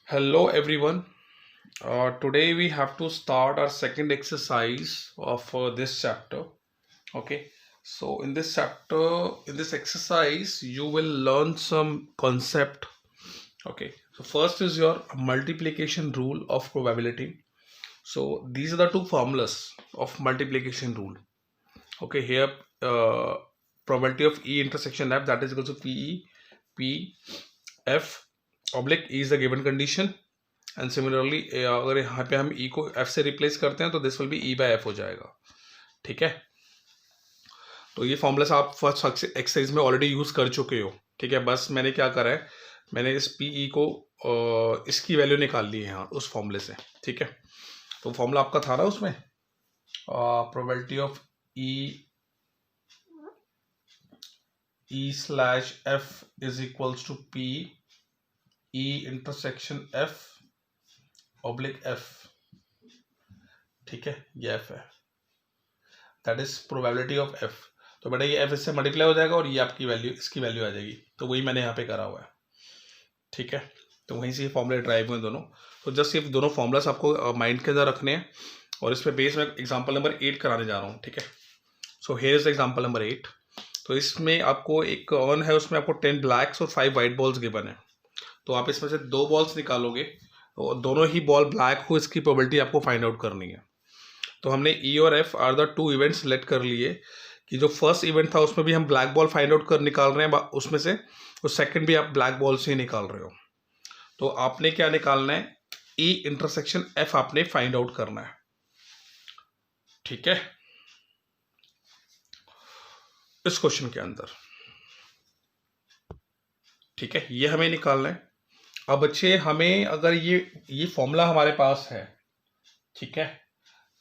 Hello everyone. Today we have to start our second exercise of this chapter. Okay. So in this exercise, you will learn some concept. Okay. So first is your multiplication rule of probability. So these are the two formulas of multiplication rule. Okay. Here, uh, probability of E intersection F, that is equal to PE, P F oblique E is the given condition. And similarly अगर यहाँ पे हम ई को F से replace करते हैं तो this will be E by F हो जाएगा. ठीक है. तो ये फॉर्मूला आप फर्स्ट एक्सरसाइज में ऑलरेडी यूज कर चुके हो. ठीक है. बस मैंने क्या करा है, मैंने इस पी ई को इसकी वैल्यू निकाल ली है यहाँ उस फॉर्मूले से. ठीक है. तो फॉर्मूला आपका था ना उसमें, probability of E slash F is equals to P E intersection F oblique F. ठीक है. ये एफ है, that is probability of F. तो बेटा ये एफ इससे मल्टीप्लाई हो जाएगा और ये आपकी वैल्यू, इसकी वैल्यू आ जाएगी. तो वही मैंने यहाँ पे करा हुआ है. ठीक है. तो वहीं से ये फॉर्मूले ड्राइव हुए दोनों. तो जस्ट ये दोनों फॉर्मूलास आपको माइंड के अंदर रखने हैं और इस पे बेस में एग्जाम्पल नंबर 8 कराने जा रहा हूँ. ठीक है. So here is example number 8. तो इसमें आपको एक ऑन है, उसमें आपको 10 ब्लैक्स और 5 वाइट बॉल्स गिवन है. तो आप इसमें से 2 बॉल्स निकालोगे और दोनों ही बॉल ब्लैक हो, इसकी प्रोबेबिलिटी आपको फाइंड आउट करनी है. तो हमने ई और F R the two events select कर लिए कि जो फर्स्ट इवेंट था उसमें भी हम ब्लैक बॉल फाइंड आउट कर निकाल रहे हैं उसमें से, और सेकंड भी आप ब्लैक बॉल से ही निकाल रहे हो. तो आपने क्या निकालना है, ई इंटरसेक्शन एफ आपने फाइंड आउट करना है. ठीक है. इस क्वेश्चन के अंदर, ठीक है, ये हमें निकालना है. अब बच्चे हमें अगर ये फॉर्मूला हमारे पास है, ठीक है,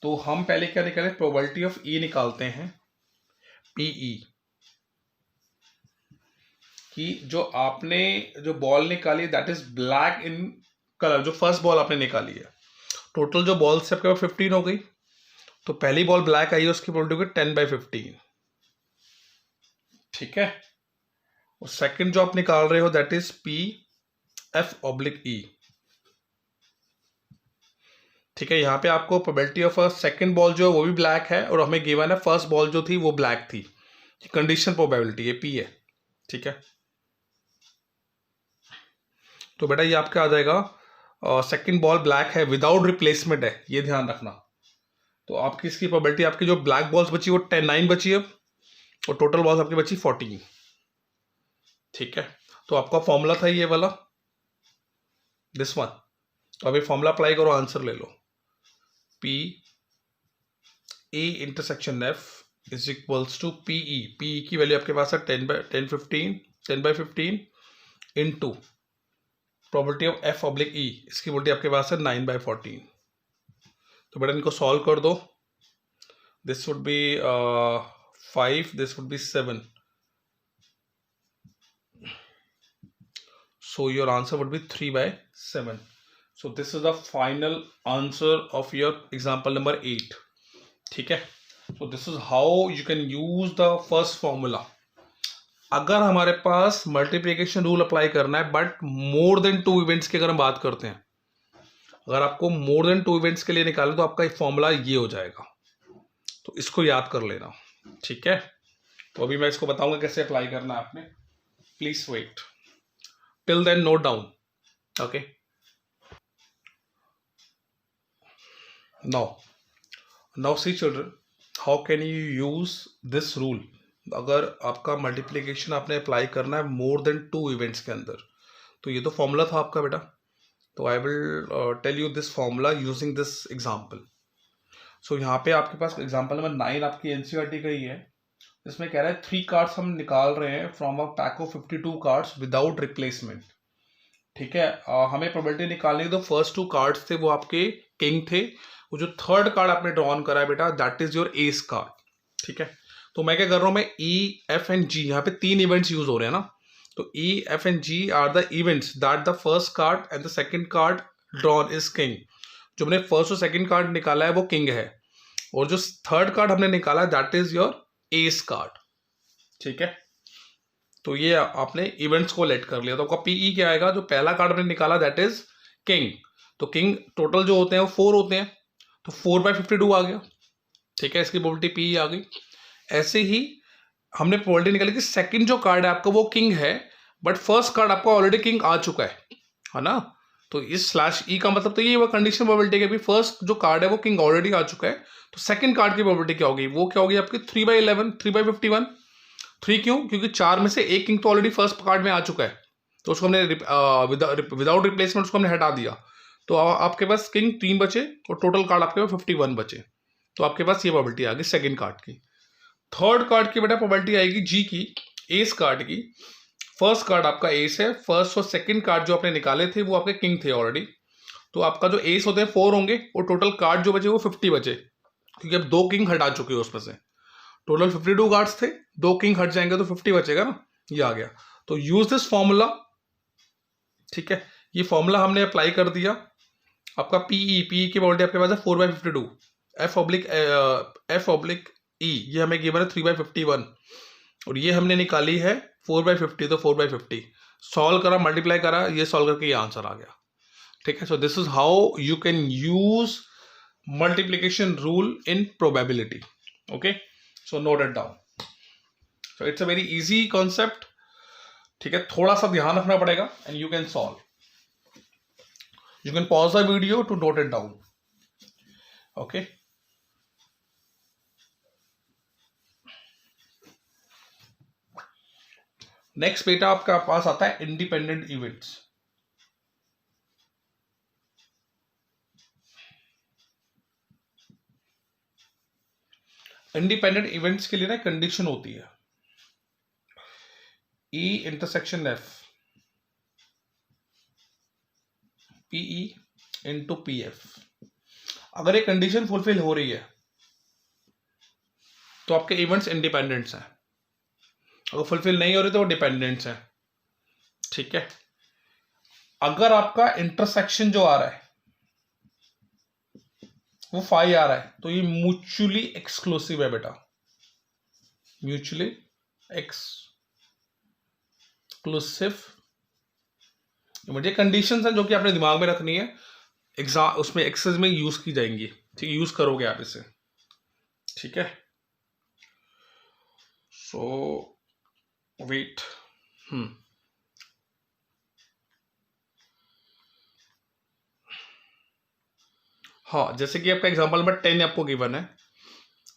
तो हम पहले क्या निकालें, प्रोबेबिलिटी ऑफ ई निकालते हैं, पीई, कि जो आपने जो बॉल निकाली that is black in colour, जो फर्स्ट बॉल आपने निकाली है, टोटल जो बॉल्स से आपके पास 15 हो गई. तो पहली बॉल ब्लैक आई है, उसकी प्रोबेबिलिटी होगी 10/15. ठीक है. और सेकंड जो आप निकाल रहे हो that is p f oblique e. ठीक है. यहाँ पे आपको प्रोबेबिलिटी ऑफ सेकंड बॉल जो है वो भी ब्लैक है और हमें गिवन है फर्स्ट बॉल जो थी वो ब्लैक थी. कंडीशन प्रोबेबिलिटी ये पी है. ठीक है. तो बेटा ये आपका आ जाएगा, सेकंड बॉल ब्लैक है, विदाउट रिप्लेसमेंट है, ये ध्यान रखना. तो आपकी इसकी प्रोबेबिलिटी, आपकी जो ब्लैक बॉल्स बची वो 9 बची है और टोटल बॉल्स आपकी बची 14. ठीक है. तो आपका फॉर्मूला था ये वाला, दिस वन. तो अभी फॉर्मूला अप्लाई करो, आंसर ले लो. P A intersection f is equals to p e. P e की वैल्यू आपके पास है 10/15 into probability of f oblique e, इसकी प्रोबेबिलिटी आपके पास है 9/14. तो बेटा इनको सॉल्व कर दो. This would be 5, this would be 7. So your answer would be 3/7. So this is the final answer of your example number 8. ठीक है. So this is how you can use the first formula. अगर हमारे पास multiplication rule apply करना है but more than 2 events की अगर हम बात करते हैं, अगर आपको मोर देन 2 इवेंट्स के लिए निकालें तो आपका एक फॉर्मूला ये हो जाएगा. तो इसको याद कर लेना. ठीक है. तो अभी मैं इसको बताऊंगा कैसे अप्लाई करना है आपने. Please wait. Till then, note down. Okay. Now see children, how can you use this rule? अगर आपका मल्टीप्लिकेशन आपने अप्लाई करना है मोर देन 2 इवेंट्स के अंदर, तो ये तो फॉर्मूला था आपका बेटा. तो I will tell you this formula using this example. So यहाँ पे आपके पास एग्जाम्पल नंबर 9 आपकी एनसीईआरटी का ही है. इसमें कह रहा है 3 कार्ड्स हम निकाल रहे हैं from a pack of 52 cards without replacement. ठीक है. हमें प्रोबेबिलिटी निकालनी है. तो फर्स्ट 2 कार्ड्स थे वो आपके किंग थे. वो जो थर्ड कार्ड आपने ड्रॉन करा है बेटा that is your S card. ठीक है. तो मैं क्या कर रहा हूं, मैं ई एफ एंड जी, यहाँ पे 3 इवेंट्स यूज हो रहे हैं ना. तो E F and G are the events that the first card and the second card drawn is king. जो हमने फर्स्ट और सेकंड कार्ड निकाला है वो किंग है, और जो थर्ड कार्ड हमने निकाला है that is your S card. ठीक है. तो ये आपने इवेंट्स को लेट कर लिया. तो आपका पीई क्या आएगा, जो पहला कार्ड हमने निकाला दैट इज किंग, तो किंग टोटल जो होते हैं वो 4 होते हैं, तो 4/52 आ गया, ठीक है, इसकी प्रोबेबिलिटी पी आ गई। ऐसे ही हमने प्रोबेबिलिटी निकाली कि सेकंड जो कार्ड है आपका वो किंग है, बट फर्स्ट कार्ड आपका ऑलरेडी किंग आ चुका है ना, तो इस स्लैश ई का मतलब तो ये वो कंडीशन प्रोबेबिलिटी है कि फर्स्ट जो कार्ड है वो किंग ऑलरेडी आ चुका है, तो सेकंड कार्ड की प्रोबेबिलिटी क्या होगी, वो क्या होगी आपकी 3/11, 3/51। 3 क्यों, क्योंकि 4 में से एक किंग तो ऑलरेडी फर्स्ट कार्ड में आ चुका है, तो उसको हमने विदाउट रिप्लेसमेंट उसको हमने हटा दिया, तो आपके पास किंग 3 बचे और टोटल कार्ड आपके पास 51 बचे, तो आपके पास ये प्रोबेबिलिटी आ गई सेकंड कार्ड की। थर्ड कार्ड की बेटा प्रोबेबिलिटी आएगी जी की, एस कार्ड की। फर्स्ट कार्ड आपका एस है, फर्स्ट और सेकंड कार्ड जो आपने निकाले थे वो आपके किंग थे ऑलरेडी, तो आपका जो एस होते हैं 4 होंगे और टोटल कार्ड जो बचे वो 50 बचे, क्योंकि अब 2 किंग हटा चुके हो उसमें से, टोटल 52 कार्ड्स थे, 2 किंग हट जाएंगे तो 50 बचेगा ना, ये आ गया। तो यूज दिस फॉर्मूला, ठीक है, ये फॉर्मूला हमने अप्लाई कर दिया। आपका पीई की प्रोबेबिलिटी आपके पास है 4/52, एफ ऑब्लिक ई ये हमें गिवन है 3/51, और ये हमने निकाली है 4/50, तो 4/50 सॉल्व करा, मल्टीप्लाई करा, ये सॉल्व करके ये आंसर आ गया, ठीक है। So this is how you can use multiplication rule in probability, okay, so note it down. So it's a very easy concept, ठीक है, थोड़ा सा ध्यान रखना पड़ेगा and you can solve. You can pause the video to note it down. Okay. Next बेटा आपका पास आता है इंडिपेंडेंट इवेंट्स। इंडिपेंडेंट इवेंट्स के लिए ना कंडीशन होती है E intersection F PE into PF। अगर ये कंडीशन फुलफिल हो रही है तो आपके इवेंट्स इंडिपेंडेंट्स हैं, अगर फुलफिल नहीं हो रही तो वो डिपेंडेंट्स हैं, ठीक है। अगर आपका इंटरसेक्शन जो आ रहा है वो 5 आ रहा है तो ये म्यूचुअली एक्सक्लूसिव है बेटा, म्यूचुअली एक्सक्लूसिव। मुझे कंडीशंस हैं जो कि आपने दिमाग में रखनी है, एग्जाम उसमें एक्सेस में यूज की जाएंगी, ठीक है, यूज करोगे आप इसे, ठीक है। सो वेट, हाँ, जैसे कि आपका एग्जांपल नंबर 10 आपको गिवन है,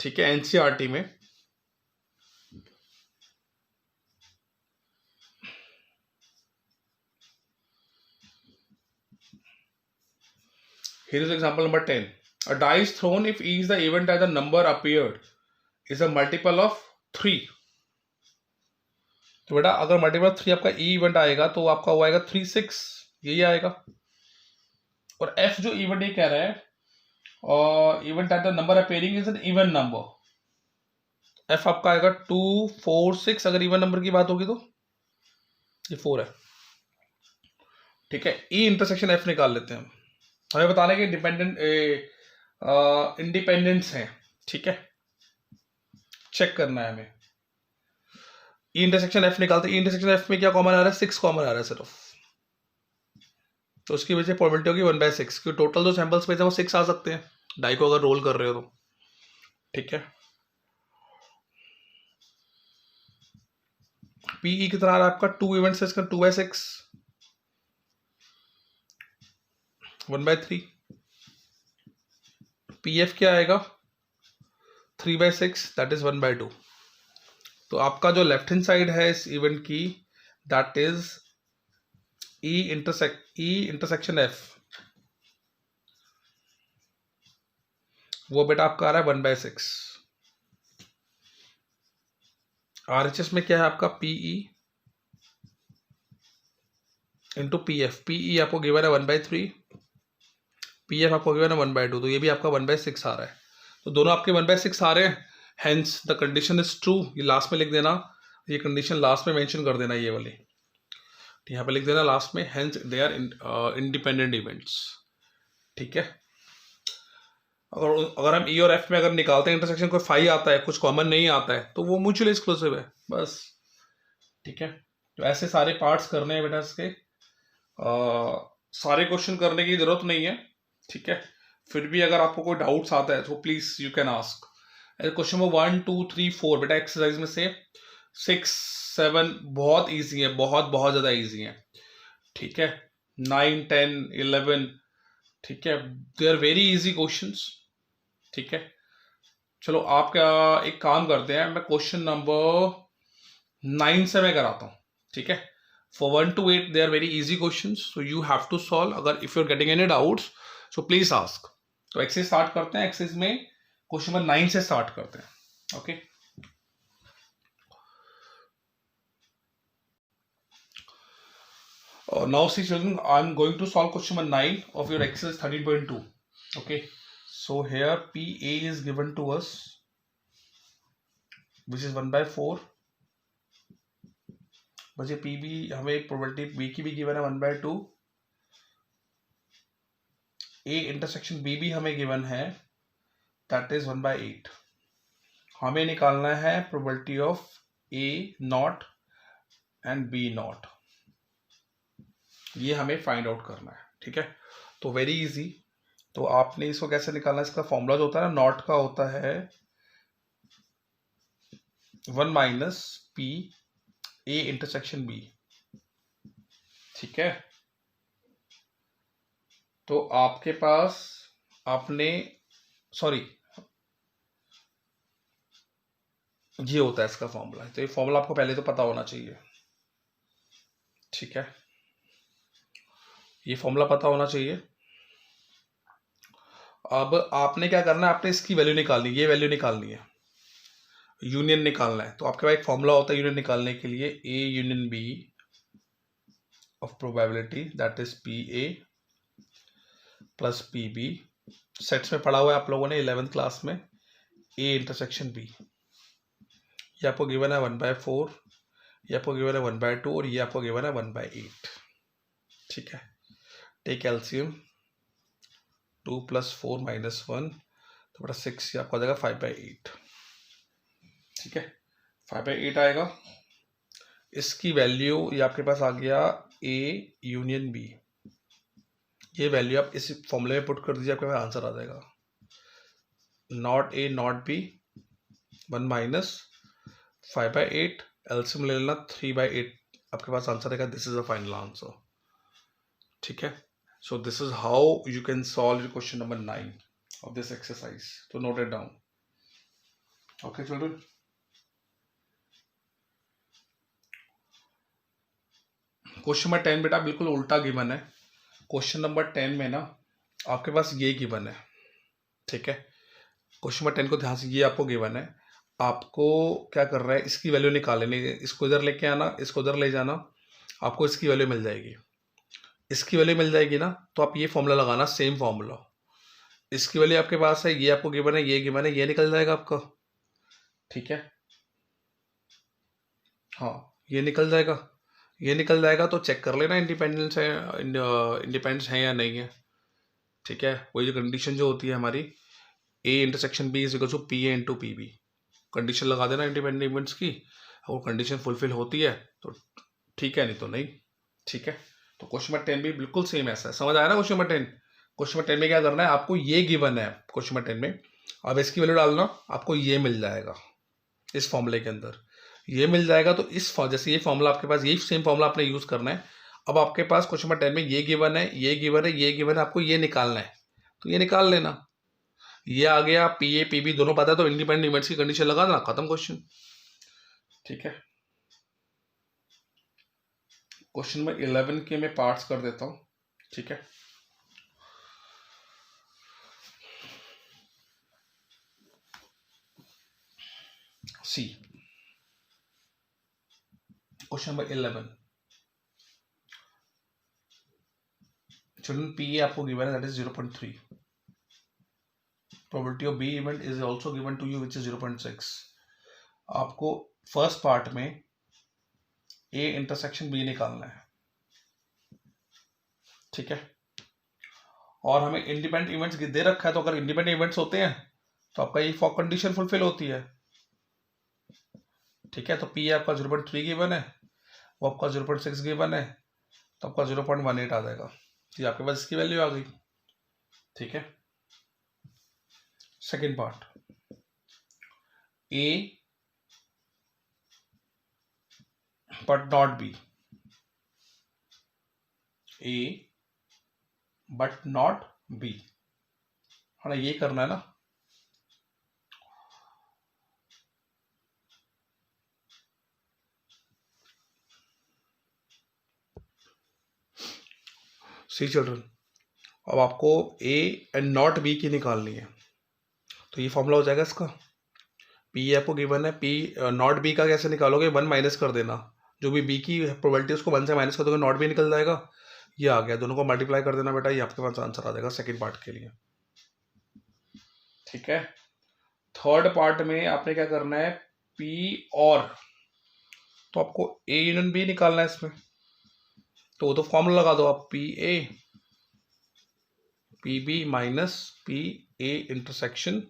ठीक है, एनसीईआरटी में। Here is example number 10. A dice thrown if E is the event that the number appeared is a multiple of 3. तो बेटा अगर मल्टीपल 3 आपका E इवेंट आएगा तो आपका वो आएगा 3 6, यही आएगा। और F जो इवेंट ये कह रहा है, और event at the number appearing is an even number, F आपका आएगा 2 4 6, अगर इवन नंबर की बात होगी तो ये 4 है, ठीक है। E इंटरसेक्शन F निकाल लेते हैं हम, हमें बताना है कि डिपेंडेंट इंडिपेंडेंस है, ठीक है, चेक करना है हमें। ई इंटरसेक्शन एफ निकालते हैं, ई इंटरसेक्शन एफ में क्या कॉमन आ रहा है, 6 कॉमन आ रहा है सिर्फ, तो उसकी वजह से प्रोबेबिलिटी होगी 1/6, क्योंकि टोटल जो सैंपल स्पेस है वो 6 आ सकते हैं डाई को अगर रोल कर रहे हो तो, ठीक है। पीई कितना आ रहा है आपका, 2 इवेंट्स है इसका, 2/6, 1/3। पीएफ क्या आएगा 3/6, दैट इज 1/2। तो आपका जो लेफ्ट हैंड साइड है इस इवेंट की, that is E intersection F, वो बेटा आपका आ रहा है 1/6। आरएचएस में क्या है आपका पीई इंटू पीएफ, पीई आपको गिवन है 1/3, पीएफ आपको गिवन है 1/2, तो ये भी आपका 1/6 आ रहा है, तो दोनों आपके 1/6 आ रहे हैं, hence the condition is true. ये लास्ट में लिख देना, ये कंडीशन लास्ट में मेंशन कर देना, ये वाली यहाँ पे लिख देना लास्ट में, hence they are independent events, ठीक है। अगर हम ई और एफ में अगर निकालते हैं इंटरसेक्शन, कोई 5 आता है, कुछ कॉमन नहीं आता है, तो वो म्यूचुअली एक्सक्लूसिव है बस, ठीक है। तो ऐसे सारे पार्ट्स करने हैं बेटा इसके, सारे क्वेश्चन करने की जरूरत नहीं है, ठीक है। फिर भी अगर आपको कोई डाउट्स आता है तो please you can ask. Question number 1 2 3 4 बेटा एक्सरसाइज में से 6 7 बहुत इजी है, बहुत बहुत ज्यादा इजी है, ठीक है। 9 10 11, ठीक है, they are very easy questions, ठीक है। चलो आप क्या एक काम करते हैं, मैं क्वेश्चन नंबर 9 से मैं कराता हूं, ठीक है। For 1 to 8 they are very easy questions, so you have to solve. अगर if you're getting any doubts so please ask. तो एक्सरसाइज स्टार्ट करते हैं। एक्सरसाइज में क्वेश्चन नंबर 9 से स्टार्ट करते हैं, okay. Now see children, I'm going to solve question number 9 of your exercise 13.2, okay. So here PA is given to us, which is 1/4, बचे PB हमें एक प्रोबेबिलिटी B की भी गिवन है 1/2, A इंटरसेक्शन B भी हमें गिवन है, that is 1/8। हमें निकालना है probability of A not and B not, ये हमें फाइंड आउट करना है, ठीक है। तो वेरी इजी। तो आपने इसको कैसे निकालना है, इसका फॉर्मूला जो होता है ना, नॉट का होता है 1 minus P A intersection B, ठीक है। तो आपके पास आपने सॉरी ये होता है इसका फॉर्मूला, तो ये फॉर्मूला आपको पहले तो पता होना चाहिए, ठीक है। ये फॉर्मूला पता होना चाहिए। अब आपने क्या करना है, आपने इसकी वैल्यू निकालनी, ये वैल्यू निकालनी है, यूनियन निकालना है। तो आपके पास एक फॉर्मूला होता है यूनियन निकालने के लिए, A union B of probability that is PA plus PB। Sets में पढ़ा हुआ है आप लोगों ने 11th क्लास में, A इंटरसेक्शन B। ये आपको गिवन है 1/4, ये आपको गिवन है 1/2 और ये आपको गिवन है 1/8, ठीक है। टेक एलसीएम, 2 + 4 - 1 तो बड़ा 6, ये आपको आ जाएगा 5/8, ठीक है। 5/8 आएगा। इसकी वैल्यू ये आपके पास आ गया A यूनियन B, ये वैल्यू आप इस फॉर्मूले में पुट कर दीजिए, आपके पास आंसर आ जाएगा। Not A not B 1 minus 5/8, LCM ले लेना 3/8, आपके पास आंसर आएगा। This is the final answer, ठीक है। So this is how you can solve question number 9 of this exercise. So note it down. Okay children. Question number 10 बेटा बिल्कुल उल्टा given है। क्वेश्चन नंबर 10 में ना आपके पास ये गिवन है, ठीक है। क्वेश्चन नंबर 10 को ध्यान से, ये आपको गिवन है, आपको क्या कर रहा है, इसकी वैल्यू निकालनी है। इसको इधर लेके आना, इसको उधर ले जाना, आपको इसकी वैल्यू मिल जाएगी। इसकी वैल्यू मिल जाएगी ना, तो आप ये फॉर्मूला लगाना, सेम फॉर्मूला। इसकी वैल्यू आपके पास है, ये आपको गिवन है, ये गिवन है, ये निकल जाएगा आपका, ठीक है। हाँ ये निकल जाएगा, ये निकल जाएगा। तो चेक कर लेना इंडिपेंडेंस है, इंडिपेंडेंस है या नहीं है, ठीक है। वही जो कंडीशन जो होती है हमारी, A intersection B is equal to PA into PB, condition लगा देना इंडिपेंडेंट इवेंट्स की। अगर कंडीशन फुलफिल होती है तो ठीक है, नहीं तो नहीं, ठीक है। तो क्वेश्चन नंबर 10 भी बिल्कुल सेम ऐसा है, समझ आया ना। क्वेश्चन नंबर 10, क्वेश्चन नंबर 10 में क्या करना है, आपको ये गिवन है क्वेश्चन नंबर 10 में, अब इसकी वैल्यू डालना, आपको ये मिल जाएगा इस फॉर्मूले के अंदर, ये मिल जाएगा। तो इस जैसे ये फॉर्मूला आपके पास, यही सेम फॉर्मूला आपने यूज करना है। अब आपके पास क्वेश्चन नंबर 10 में ये गिवन है, ये गिवन है, ये गिवन है, आपको ये निकालना है, तो ये निकाल लेना। ये आ गया, PA PB दोनों पता है, तो इंडिपेंडेंट इवेंट्स की कंडीशन लगा देना, खत्म क्वेश्चन, ठीक है। क्वेश्चन नंबर 11 के मैं पार्ट्स कर देता हूं, ठीक है। See question number 11, children PA आपको गिवन है that is 0.3, probability of B event is also given to you which is 0.6। आपको फर्स्ट पार्ट में A इंटरसेक्शन B निकालना है, ठीक है। और हमें इंडिपेंडेंट इवेंट्स दे रखा है, तो अगर इंडिपेंडेंट इवेंट्स होते हैं तो आपका ये फॉर कंडीशन फुलफिल होती है, ठीक है। तो P आपका 0.3 गिवन है, वो आपका 0.6 गिवन है, तो आपका 0.18 आ जाएगा। ये आपके पास इसकी वैल्यू आ गई। ठीक है, second part, A but not be, A but not be, है ना, ये करना है ना। सी चिल्ड्रन, अब आपको ए एंड नॉट बी की निकालनी है, तो ये फॉर्मूला हो जाएगा इसका, पी आपको गिवन है, पी नॉट बी का कैसे निकालोगे, 1 माइनस कर देना, जो भी बी की प्रोबेबिलिटी उसको 1 से माइनस कर दोगे, नॉट बी निकल जाएगा, ये आ गया, दोनों को मल्टीप्लाई कर देना बेटा, ये आपके पास आंसर आ जाएगा सेकंड पार्ट के लिए। ठीक है, थर्ड पार्ट में आपने क्या करना है, पी और, तो आपको ए यूनियन बी निकालना है इसमें, तो वो तो फॉर्मूला लगा दो आप, P A P B minus P A intersection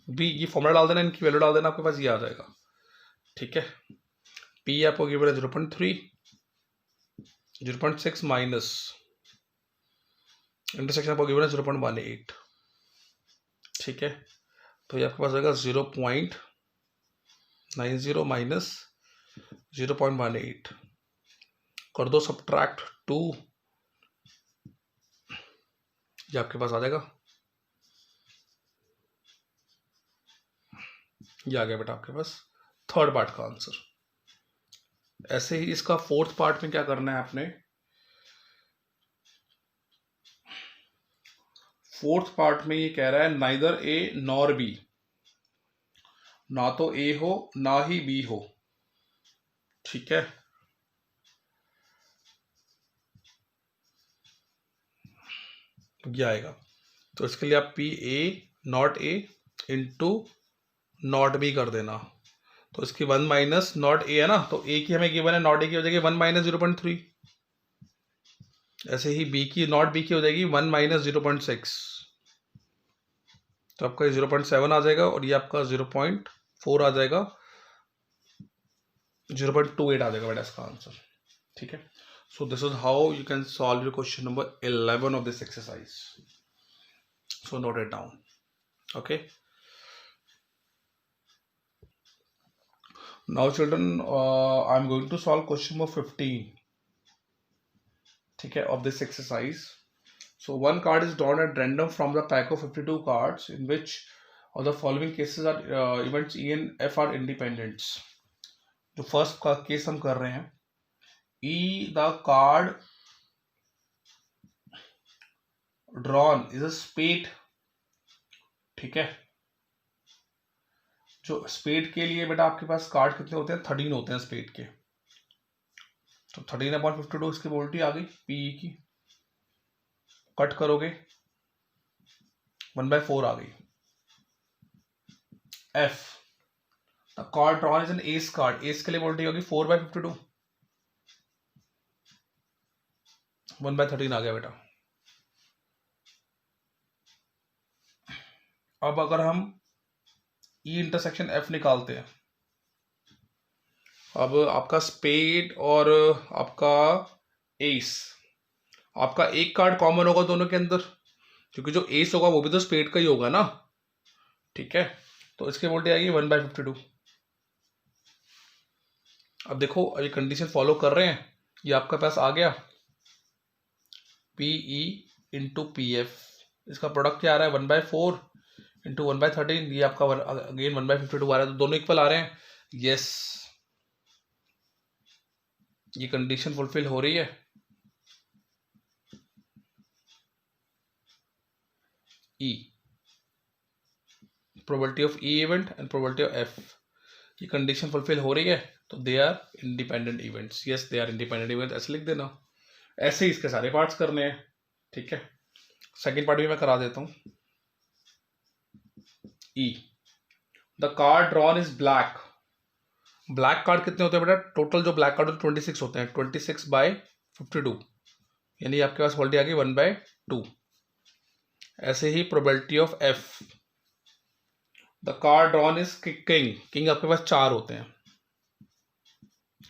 B, ये फॉर्मूला डाल देना, इनकी वैल्यू डाल देना, आपके पास ये आ जाएगा। ठीक है, पी आपको गिवन है 0.3, 0.6 माइनस इंटरसेक्शन आपको गिवन है 0.18। ठीक है, तो ये आपके पास आएगा 0.90 माइनस 0.18, कर दो सब्ट्रैक्ट 2, ये आपके पास आ जाएगा, ये आ गया बेटा आपके पास थर्ड पार्ट का आंसर। ऐसे ही इसका फोर्थ पार्ट में क्या करना है आपने, फोर्थ पार्ट में ये कह रहा है नाइदर ए नॉर बी, ना तो ए हो ना ही बी हो। ठीक है, ये आएगा, तो इसके लिए आप P A not a into not be कर देना, तो इसकी 1 माइनस नॉट ए है ना, तो ए की हमें गिवन है, नॉट ए की हो जाएगी 1 माइनस 0.3, ऐसे ही बी की नॉट बी की हो जाएगी 1 माइनस 0.6, तो आपका 0.7 आ जाएगा, और ये आपका 0.4 आ जाएगा, 0.28 आ जाएगा बेटा इसका आंसर। ठीक है, so this is how you can solve your question number 11 of this exercise, so note it down. Okay, now children I am going to solve question number 15, ठीक है, of this exercise. So one card is drawn at random from the pack of 52 cards in which of the following cases are events E and F are independents. जो first का case हम कर रहे हैं, E the card drawn is a spade. ठीक है, जो spade के लिए बेटा आपके पास कार्ड कितने होते हैं, 13 होते हैं स्पेड के, तो 13/52 इसकी प्रोबेबिलिटी आ गई पी की, कट करोगे 1/4 आ गई। F the card drawn is an S card, S के लिए प्रोबेबिलिटी होगी 4/52, 1/13 आ गया बेटा। अब अगर हम ई इंटरसेक्शन एफ निकालते हैं, अब आपका स्पेड और आपका एस, आपका एक कार्ड कॉमन होगा दोनों के अंदर, क्योंकि जो एस होगा वो भी तो स्पेड का ही होगा ना। ठीक है, तो इसकी वोल्टेज आएगी 1/52। अब देखो अभी कंडीशन फॉलो कर रहे हैं, ये आपके पास आ गया P E into P F, इसका प्रोडक्ट क्या आ रहा है 1/4 इंटू 1/13, ये आपका अगेन 1/52 आ रहा है, तो दोनों इक्वल आ रहे हैं। यस, ये कंडीशन फुलफिल हो रही है। E probability of e event and probability of f, ये कंडीशन फुलफिल हो रही है, तो they are independent events. Yes, they are independent events, ऐसे लिख देना। ऐसे ही इसके सारे पार्ट्स करने हैं। ठीक है, सेकेंड पार्ट भी मैं करा देता हूं। E the card drawn is black, black card कितने होते हैं बेटा, टोटल जो ब्लैक कार्ड 26 होते हैं, 26/52, यानी आपके पास वोल्टी आ गई 1/2। ऐसे ही probability of f, the card drawn is king, king आपके पास 4 होते हैं,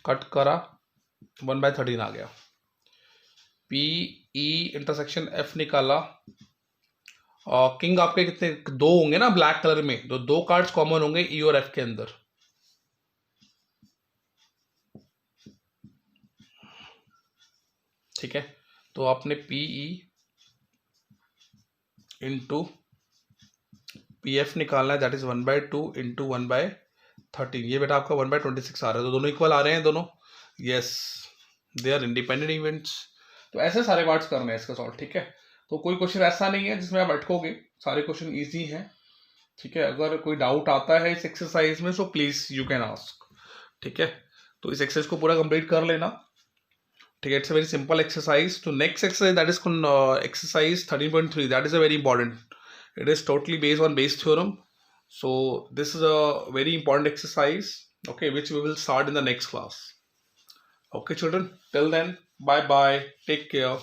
कट करा 1/13 आ गया। पी ई इंटरसेक्शन एफ निकाला, और किंग आपके कितने, दो होंगे ना ब्लैक कलर में, तो दो कार्ड्स कॉमन होंगे ई और एफ के अंदर। ठीक है, तो आपने P E into P F निकालना है, दैट इज 1/2 इंटू 1/13। ये बेटा आपका 1/26 आ रहा है, तो दोनों इक्वल आ रहे हैं दोनों। Yes, they are independent events. तो ऐसे सारे पार्ट्स करने हैं इसका सॉल्व। ठीक है, तो कोई क्वेश्चन ऐसा नहीं है जिसमें आप अटकोगे, सारे क्वेश्चन इजी हैं। ठीक है, अगर कोई डाउट आता है इस एक्सरसाइज में, so please you can ask. ठीक है, तो इस एक्सरसाइज को पूरा कंप्लीट कर लेना। ठीक है, it's a very simple exercise. तो next exercise, that is exercise 13.3, that is a very important. It is totally based on Bayes theorem. So this is a very important exercise, okay, which we will start in the next class. Okay, children, till then, bye bye, take care.